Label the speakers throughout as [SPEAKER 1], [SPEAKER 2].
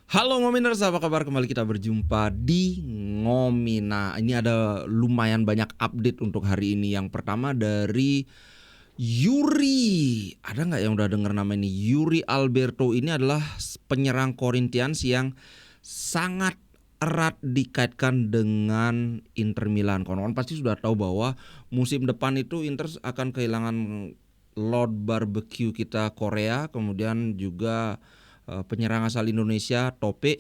[SPEAKER 1] Halo Ngominers, apa kabar? Kembali kita berjumpa di Ngomina. Ini ada lumayan banyak update untuk hari ini. Yang pertama dari Yuri. Ada nggak yang udah denger nama ini? Yuri Alberto ini adalah penyerang Corinthians yang sangat erat dikaitkan dengan Inter Milan. Kawan-kawan pasti sudah tahu bahwa musim depan itu Inter akan kehilangan Lord Barbecue kita Korea, kemudian juga penyerang asal Indonesia Tope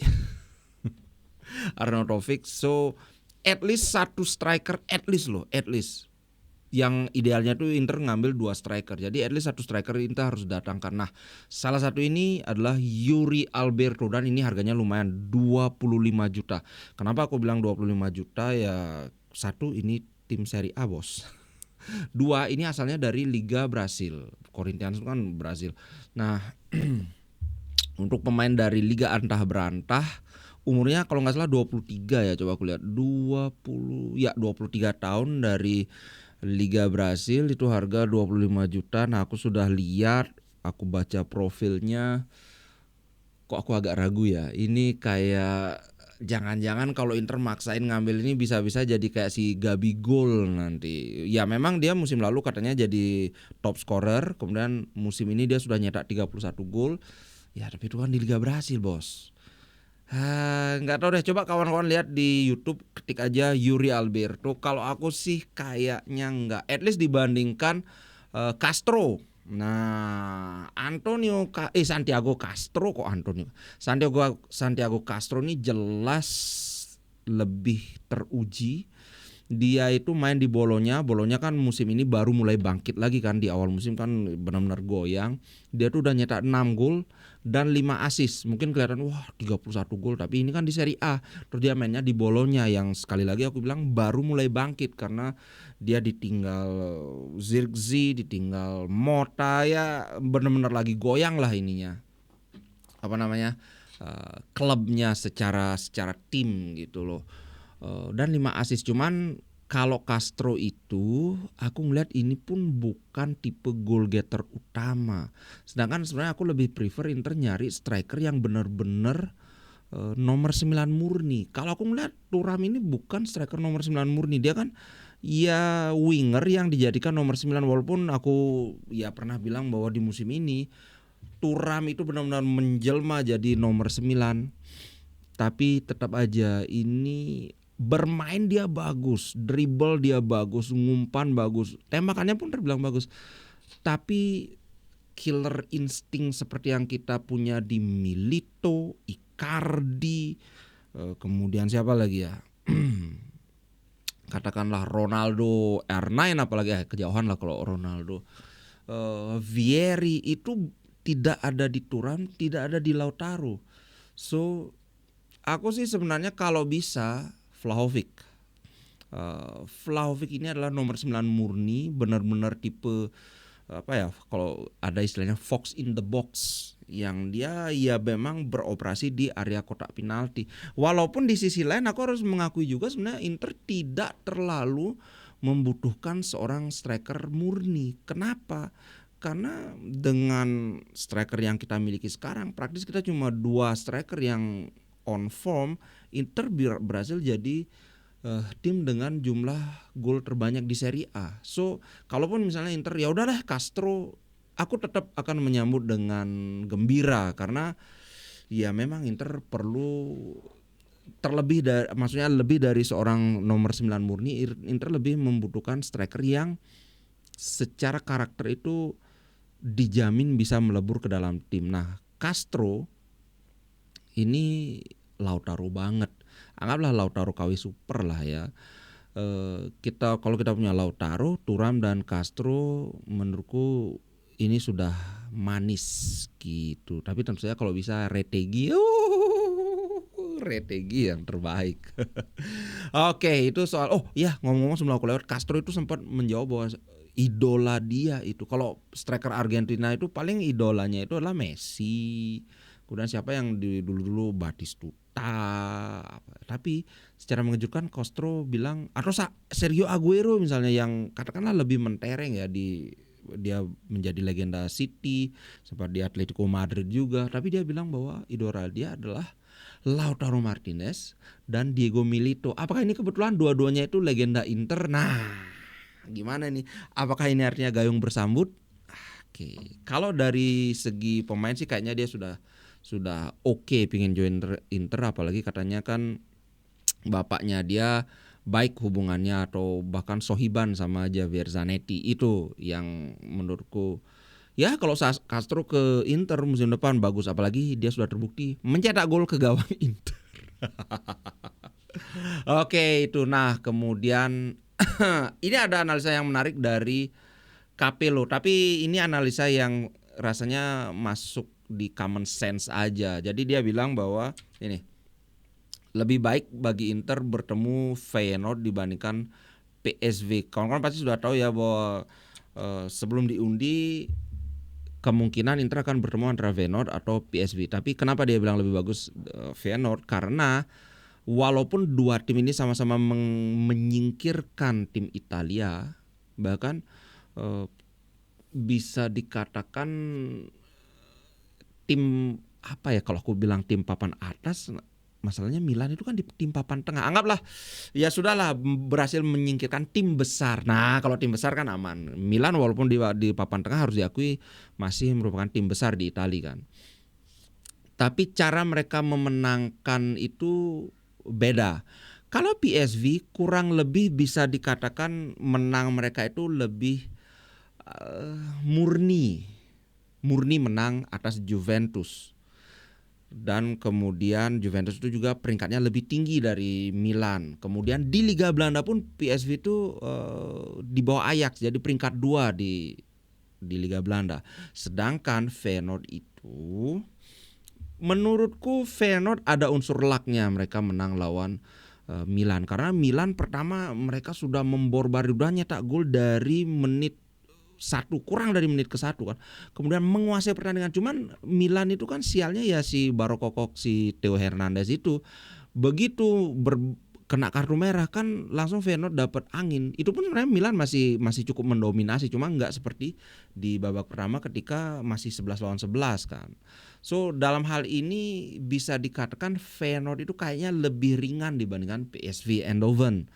[SPEAKER 1] Arnautovic. So at least satu striker, at least loh, at least. Yang idealnya tuh Inter ngambil 2 striker. Jadi at least satu striker Inter harus datangkan. Nah, salah satu ini adalah Yuri Alberto dan ini harganya lumayan 25 juta. Kenapa aku bilang 25 juta? Ya satu, ini tim Serie A, Bos. Dua, ini asalnya dari Liga Brasil. Corinthians kan Brasil. Nah, untuk pemain dari Liga Antah Berantah, umurnya kalau nggak salah 23 ya, coba aku lihat. 23 tahun dari Liga Brasil, itu harga 25 juta. Nah, aku sudah lihat, aku baca profilnya, kok aku agak ragu ya. Ini kayak jangan-jangan kalau Inter maksain ngambil ini bisa-bisa jadi kayak si Gabigol nanti. Ya memang dia musim lalu katanya jadi top scorer, kemudian musim ini dia sudah nyetak 31 gol. Ya tapi itu kan di Liga Brasil, Bos. Nggak tahu deh, coba kawan-kawan lihat di YouTube, ketik aja Yuri Alberto. Kalau aku sih kayaknya nggak, at least dibandingkan Castro. Nah, Santiago Castro, kok Antonio. Santiago Castro ini jelas lebih teruji. Dia itu main di Bolonya. Bolonya kan musim ini baru mulai bangkit lagi kan, di awal musim kan benar-benar goyang. Dia tuh udah nyetak 6 gol dan 5 assist. Mungkin kelihatan wah 31 gol, tapi ini kan di Serie A. Terus dia mainnya di Bolonya yang sekali lagi aku bilang baru mulai bangkit karena dia ditinggal Zirkzee, ditinggal Mota, ya benar-benar lagi goyang lah ininya. Apa namanya? Klubnya secara tim gitu loh. Dan 5 assist. Cuman kalau Castro itu aku ngeliat ini pun bukan tipe goal getter utama. Sedangkan sebenarnya aku lebih prefer Inter nyari striker yang benar-benar nomor 9 murni. Kalau aku ngeliat Thuram ini bukan striker nomor 9 murni. Dia kan ya winger yang dijadikan nomor 9, walaupun aku ya pernah bilang bahwa di musim ini Thuram itu benar-benar menjelma jadi nomor 9. Tapi tetap aja ini bermain dia bagus, dribble dia bagus, ngumpan bagus, tembakannya pun terbilang bagus. Tapi killer insting seperti yang kita punya di Milito, Icardi, kemudian siapa lagi ya? Katakanlah Ronaldo, R9 apalagi kejauhan lah kalau Ronaldo. Vieri itu tidak ada di Thuram, tidak ada di Lautaro. So aku sih sebenarnya kalau bisa Vlahovic. Vlahovic ini adalah nomor 9 murni, benar-benar tipe apa ya, kalau ada istilahnya fox in the box, yang dia ya memang beroperasi di area kotak penalti. Walaupun di sisi lain aku harus mengakui juga sebenarnya Inter tidak terlalu membutuhkan seorang striker murni. Kenapa? Karena dengan striker yang kita miliki sekarang, praktis kita cuma 2 striker yang on form. Inter berhasil jadi tim dengan jumlah gol terbanyak di Serie A. So, kalaupun misalnya Inter ya udahlah Castro, aku tetap akan menyambut dengan gembira karena ya memang Inter perlu terlebih dari, maksudnya lebih dari seorang nomor 9 murni. Inter lebih membutuhkan striker yang secara karakter itu dijamin bisa melebur ke dalam tim. Nah, Castro ini Lautaro banget. Anggaplah Lautaro KW super lah ya. Kalau kita punya Lautaro, Thuram dan Castro, menurutku ini sudah manis gitu. Tapi tentu saja kalau bisa Retegi, Retegi yang terbaik. Oke, itu soal. Oh ya, ngomong-ngomong sebelum aku lewat, Castro itu sempat menjawab bahwa idola dia itu, kalau striker Argentina itu paling idolanya itu adalah Messi. Kemudian siapa yang dulu-dulu Batistuta. Tapi secara mengejutkan Castro bilang atau Sergio Aguero misalnya, yang katakanlah lebih mentereng ya, dia menjadi legenda City, sempat di Atletico Madrid juga, tapi dia bilang bahwa idola dia adalah Lautaro Martinez dan Diego Milito. Apakah ini kebetulan dua-duanya itu legenda Inter? Nah, gimana nih? Apakah ini artinya gayung bersambut? Oke, kalau dari segi pemain sih kayaknya dia sudah oke pingin join Inter, apalagi katanya kan bapaknya dia baik hubungannya atau bahkan sohiban sama Javier Zanetti. Itu yang menurutku ya kalau Castro ke Inter musim depan bagus, apalagi dia sudah terbukti mencetak gol ke gawang Inter. Oke, itu. Nah, kemudian ini ada analisa yang menarik dari Capello, tapi ini analisa yang rasanya masuk di common sense aja. Jadi dia bilang bahwa ini lebih baik bagi Inter bertemu Feyenoord dibandingkan PSV. Kawan-kawan pasti sudah tahu ya bahwa sebelum diundi kemungkinan Inter akan bertemu antara Feyenoord atau PSV. Tapi kenapa dia bilang lebih bagus Feyenoord? Karena walaupun dua tim ini sama-sama menyingkirkan tim Italia, bahkan bisa dikatakan tim apa ya, kalau aku bilang tim papan atas, masalahnya Milan itu kan di tim papan tengah. Anggaplah ya sudahlah, berhasil menyingkirkan tim besar. Nah, kalau tim besar kan aman. Milan walaupun di papan tengah harus diakui masih merupakan tim besar di Italia kan. Tapi cara mereka memenangkan itu beda. Kalau PSV kurang lebih bisa dikatakan menang mereka itu lebih murni menang atas Juventus. Dan kemudian Juventus itu juga peringkatnya lebih tinggi dari Milan. Kemudian di Liga Belanda pun PSV itu di bawah Ajax, jadi peringkat 2 di Liga Belanda. Sedangkan Feyenoord itu, menurutku Feyenoord ada unsur lucknya mereka menang lawan Milan. Karena Milan pertama mereka sudah memborbar, udah nyetak gol dari menit 1, kurang dari menit ke-1 kan. Kemudian menguasai pertandingan. Cuman Milan itu kan sialnya ya si Barokokok, si Theo Hernandez itu begitu kena kartu merah kan langsung Feyenoord dapat angin. Itu pun sebenarnya Milan masih cukup mendominasi, cuma nggak seperti di babak pertama ketika masih 11 lawan 11 kan. So dalam hal ini bisa dikatakan Feyenoord itu kayaknya lebih ringan dibandingkan PSV Eindhoven.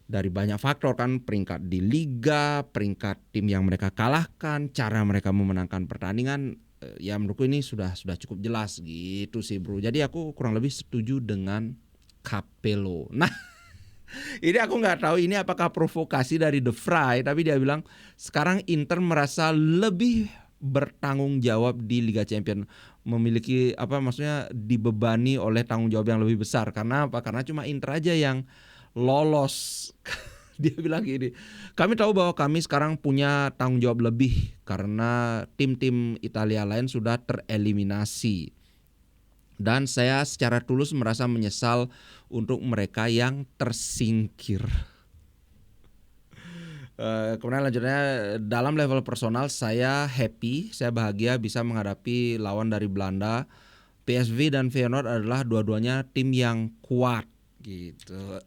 [SPEAKER 1] Dari banyak faktor kan, peringkat di liga, peringkat tim yang mereka kalahkan, cara mereka memenangkan pertandingan, ya menurutku ini sudah cukup jelas gitu sih bro. Jadi aku kurang lebih setuju dengan Capello. Nah, ini aku nggak tahu ini apakah provokasi dari The Fry, tapi dia bilang sekarang Inter merasa lebih bertanggung jawab di Liga Champions, memiliki maksudnya dibebani oleh tanggung jawab yang lebih besar. Karena apa? Karena cuma Inter aja yang lolos. Dia bilang gini, kami tahu bahwa kami sekarang punya tanggung jawab lebih karena tim-tim Italia lain sudah tereliminasi. Dan saya secara tulus merasa menyesal untuk mereka yang tersingkir. Kemudian lanjutnya, dalam level personal saya happy, saya bahagia bisa menghadapi lawan dari Belanda. PSV dan Feyenoord adalah dua-duanya tim yang kuat gitu.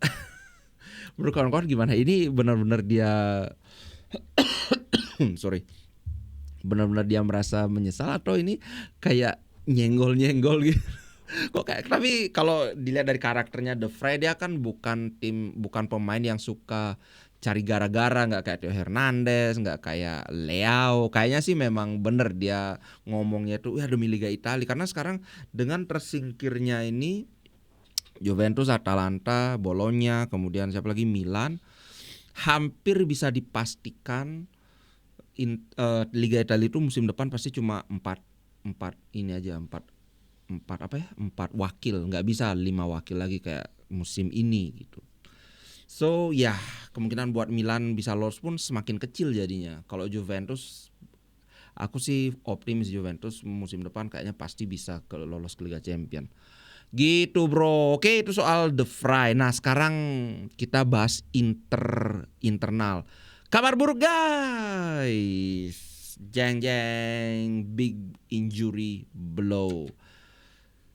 [SPEAKER 1] Menurut kawan-kawan gimana? Ini benar-benar dia benar-benar dia merasa menyesal atau ini kayak nyenggol-nyenggol gitu? Kok kayak, tapi kalau dilihat dari karakternya The Fry, dia kan bukan pemain yang suka cari gara-gara, nggak kayak Theo Hernandez, nggak kayak Leao. Kayaknya sih memang bener dia ngomongnya tuh ya demi Liga Italia. Karena sekarang dengan tersingkirnya ini Juventus, Atalanta, Bologna, kemudian siapa lagi, Milan, hampir bisa dipastikan Liga Italia itu musim depan pasti cuma 4 wakil, nggak bisa 5 wakil lagi kayak musim ini gitu. So ya kemungkinan buat Milan bisa lolos pun semakin kecil jadinya. Kalau Juventus, aku sih optimis Juventus musim depan kayaknya pasti bisa lolos ke Liga Champions. Gitu bro. Oke, itu soal The Fry. Nah sekarang kita bahas internal. Kabar buruk guys. Jeng big injury blow.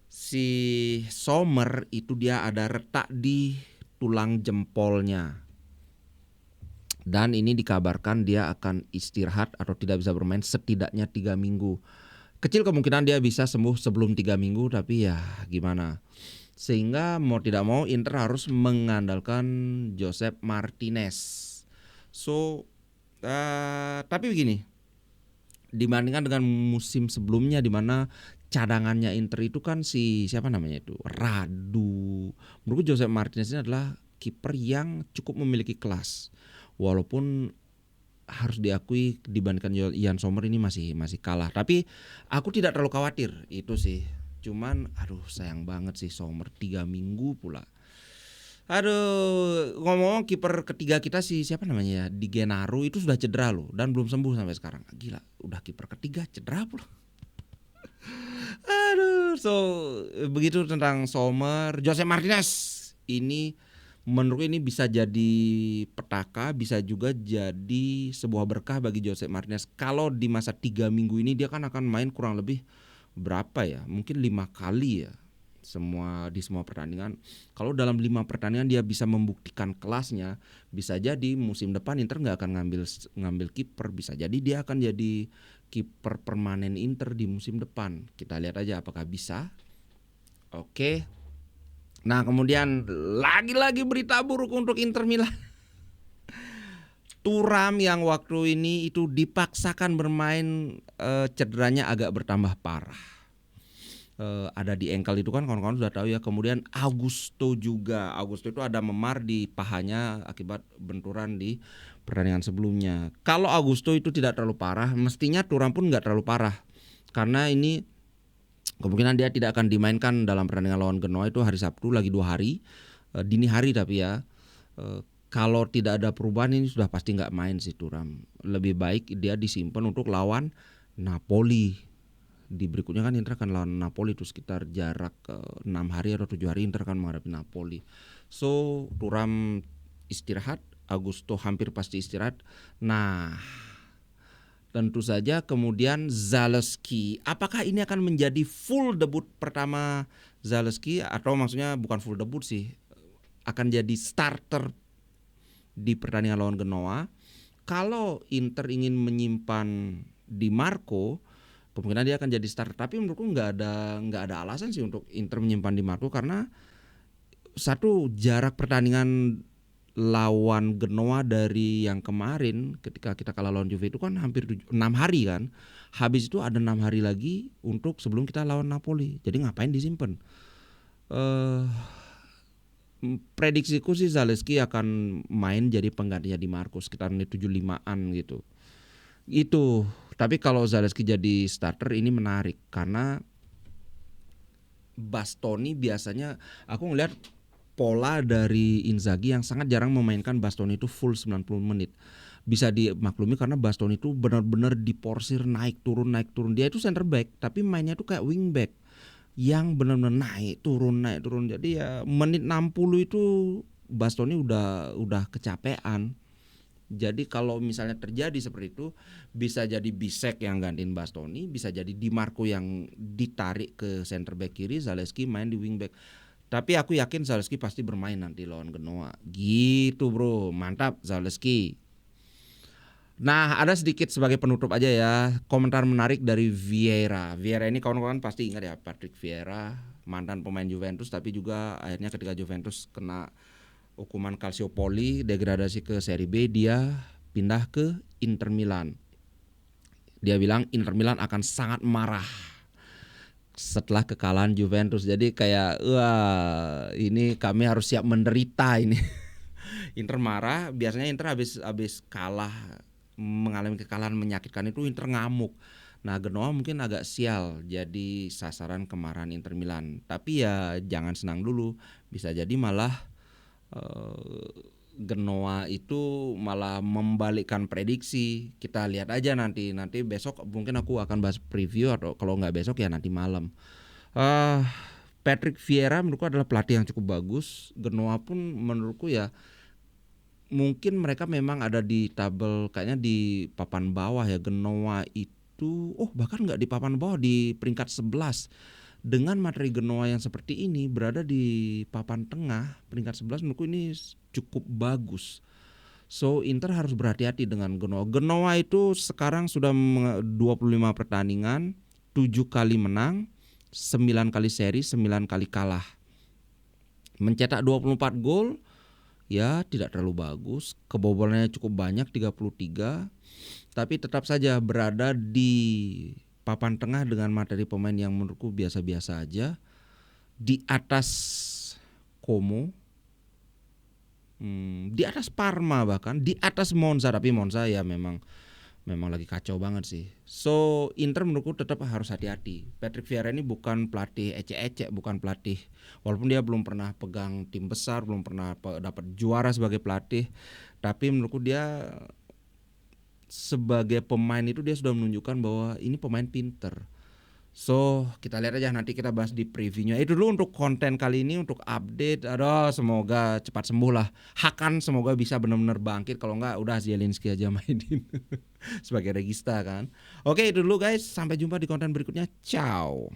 [SPEAKER 1] Si Sommer itu dia ada retak di tulang jempolnya. Dan ini dikabarkan dia akan istirahat atau tidak bisa bermain setidaknya 3 minggu. kecil kemungkinan dia bisa sembuh sebelum 3 minggu, tapi ya gimana. Sehingga mau tidak mau Inter harus mengandalkan Josep Martinez. So, tapi begini, dibandingkan dengan musim sebelumnya di mana cadangannya Inter itu kan si siapa namanya itu Radu. Menurutku Josep Martinez ini adalah kiper yang cukup memiliki kelas. Walaupun harus diakui dibandingkan Ian Sommer ini masih kalah. Tapi aku tidak terlalu khawatir itu sih. Cuman aduh sayang banget sih Sommer 3 minggu pula. Aduh, ngomong kiper ketiga kita si siapa namanya ya, Di Gennaro itu sudah cedera loh dan belum sembuh sampai sekarang. Gila, udah kiper ketiga cedera pula. Aduh, so begitu tentang Sommer. Jose Martinez ini menurutku ini bisa jadi petaka, bisa juga jadi sebuah berkah bagi Jose Martinez. Kalau di masa 3 minggu ini dia kan akan main kurang lebih berapa ya? Mungkin 5 kali ya. Di semua pertandingan. Kalau dalam 5 pertandingan dia bisa membuktikan kelasnya, bisa jadi musim depan Inter nggak akan ngambil kiper, bisa jadi dia akan jadi kiper permanen Inter di musim depan. Kita lihat aja apakah bisa. Oke. Nah, kemudian lagi-lagi berita buruk untuk Inter Milan. Thuram yang waktu ini itu dipaksakan bermain, cederanya agak bertambah parah. Ada di ankle itu kan kawan-kawan sudah tahu ya. Kemudian Augusto itu ada memar di pahanya akibat benturan di pertandingan sebelumnya. Kalau Augusto itu tidak terlalu parah, mestinya Thuram pun nggak terlalu parah. Karena ini kemungkinan dia tidak akan dimainkan dalam pertandingan lawan Genoa itu hari Sabtu, lagi 2 hari, dini hari tapi ya. Kalau tidak ada perubahan ini sudah pasti nggak main sih Thuram. Lebih baik dia disimpan untuk lawan Napoli. Di berikutnya kan Inter akan lawan Napoli itu sekitar jarak 6 hari atau 7 hari Inter akan menghadapi Napoli. So Thuram istirahat, Augusto hampir pasti istirahat. Nah, tentu saja kemudian Zalewski. Apakah ini akan menjadi full debut pertama Zalewski, atau maksudnya bukan full debut sih, akan jadi starter di pertandingan lawan Genoa. Kalau Inter ingin menyimpan Di Marco, kemungkinan dia akan jadi starter. Tapi menurutku nggak ada alasan sih untuk Inter menyimpan Di Marco, karena satu, jarak pertandingan lawan Genoa dari yang kemarin ketika kita kalah lawan Juve itu kan hampir 6 hari kan. Habis itu ada 6 hari lagi untuk sebelum kita lawan Napoli. Jadi ngapain disimpan? Prediksiku sih Zalewski akan main jadi penggantinya Di Marco sekitar menit 75-an gitu. Itu. Tapi kalau Zalewski jadi starter ini menarik karena Bastoni biasanya aku ngelihat pola dari Inzaghi yang sangat jarang memainkan Bastoni itu full 90 menit. Bisa dimaklumi karena Bastoni itu benar-benar diporsir naik turun. Dia itu center back tapi mainnya tuh kayak wing back yang benar-benar naik turun. Jadi ya menit 60 itu Bastoni udah kecapean. Jadi kalau misalnya terjadi seperti itu, bisa jadi Bisek yang gantiin Bastoni, bisa jadi Di Marco yang ditarik ke center back kiri, Zalewski main di wing back. Tapi aku yakin Zalewski pasti bermain nanti lawan Genoa. Gitu bro, mantap Zalewski. Nah, ada sedikit sebagai penutup aja ya, komentar menarik dari Vieira. Vieira ini kawan-kawan pasti ingat ya, Patrick Vieira, mantan pemain Juventus, tapi juga akhirnya ketika Juventus kena hukuman Calciopoli, degradasi ke Serie B, dia pindah ke Inter Milan. Dia bilang Inter Milan akan sangat marah setelah kekalahan Juventus. Jadi kayak wah, ini kami harus siap menderita ini. Inter marah, biasanya Inter habis kalah, mengalami kekalahan menyakitkan itu Inter ngamuk. Nah, Genoa mungkin agak sial jadi sasaran kemarahan Inter Milan. Tapi ya jangan senang dulu, bisa jadi malah Genoa itu malah membalikkan prediksi. Kita lihat aja nanti besok mungkin aku akan bahas preview, atau kalau nggak besok ya nanti malam. Patrick Vieira menurutku adalah pelatih yang cukup bagus. Genoa pun menurutku ya mungkin mereka memang ada di tabel kayaknya di papan bawah ya. Genoa itu bahkan nggak di papan bawah, di peringkat 11. Dengan materi Genoa yang seperti ini berada di papan tengah peringkat 11, menurutku ini cukup bagus. So Inter harus berhati-hati dengan Genoa. Genoa itu sekarang sudah 25 pertandingan, 7 kali menang, 9 kali seri, 9 kali kalah. Mencetak 24 gol, ya tidak terlalu bagus. Kebobolannya cukup banyak, 33. Tapi tetap saja berada di papan tengah dengan materi pemain yang menurutku biasa-biasa aja. Di atas Como, di atas Parma, bahkan di atas Monza. Tapi Monza ya memang lagi kacau banget sih. So Inter menurutku tetap harus hati-hati. Patrick Vieira ini bukan pelatih ecek-ecek, bukan pelatih, walaupun dia belum pernah pegang tim besar, belum pernah dapat juara sebagai pelatih, tapi menurutku dia sebagai pemain itu dia sudah menunjukkan bahwa ini pemain pinter. So kita lihat aja, nanti kita bahas di previewnya. Itu dulu untuk konten kali ini, untuk update. Aduh, semoga cepat sembuh lah. Hakan semoga bisa benar-benar bangkit. Kalau enggak udah Zielinski aja mainin sebagai regista kan. Oke, itu dulu guys. Sampai jumpa di konten berikutnya. Ciao.